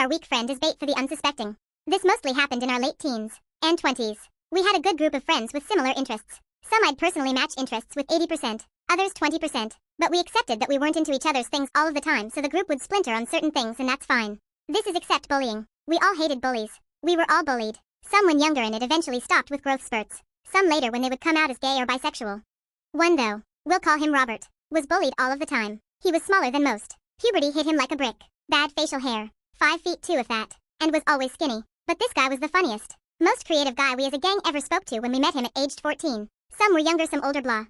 our weak friend as bait for the unsuspecting. This mostly happened in our late teens and 20s. We had a good group of friends with similar interests. Some I'd personally match interests with 80%, others 20%. But we accepted that we weren't into each other's things all of the time, so the group would splinter on certain things, and that's fine. This is except bullying. We all hated bullies. We were all bullied. Some when younger and it eventually stopped with growth spurts. Some later when they would come out as gay or bisexual. One though, we'll call him Robert, was bullied all of the time. He was smaller than most. Puberty hit him like a brick. Bad facial hair. 5 feet 2 if that. And was always skinny. But this guy was the funniest. Most creative guy we as a gang ever spoke to when we met him at aged 14. Some were younger, some older, blah.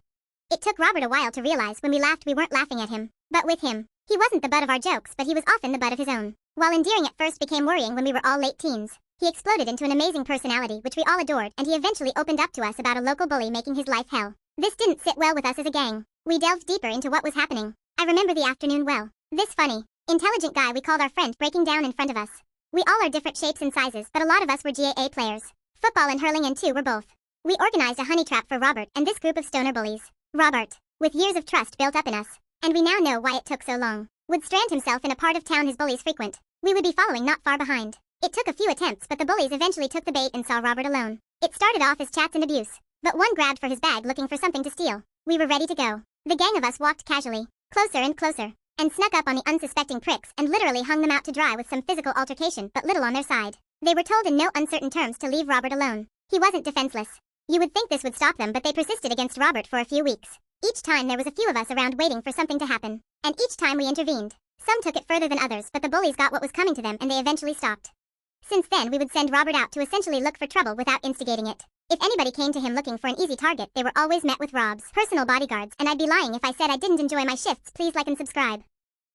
It took Robert a while to realize when we laughed we weren't laughing at him, but with him. He wasn't the butt of our jokes, but he was often the butt of his own. While endearing at first became worrying when we were all late teens. He exploded into an amazing personality which we all adored, and he eventually opened up to us about a local bully making his life hell. This didn't sit well with us as a gang. We delved deeper into what was happening. I remember the afternoon well. This funny, intelligent guy we called our friend breaking down in front of us. We all are different shapes and sizes, but a lot of us were GAA players. Football and hurling, and 2 were both. We organized a honey trap for Robert and this group of stoner bullies. Robert, with years of trust built up in us, and we now know why it took so long, would strand himself in a part of town his bullies frequent. We would be following not far behind. It took a few attempts, but the bullies eventually took the bait and saw Robert alone. It started off as chats and abuse, but one grabbed for his bag looking for something to steal. We were ready to go. The gang of us walked casually, closer and closer, and snuck up on the unsuspecting pricks and literally hung them out to dry with some physical altercation, but little on their side. They were told in no uncertain terms to leave Robert alone. He wasn't defenseless. You would think this would stop them, but they persisted against Robert for a few weeks. Each time there was a few of us around waiting for something to happen, and each time we intervened. Some took it further than others, but the bullies got what was coming to them and they eventually stopped. Since then we would send Robert out to essentially look for trouble without instigating it. If anybody came to him looking for an easy target, they were always met with Rob's personal bodyguards, and I'd be lying if I said I didn't enjoy my shifts. Please like and subscribe.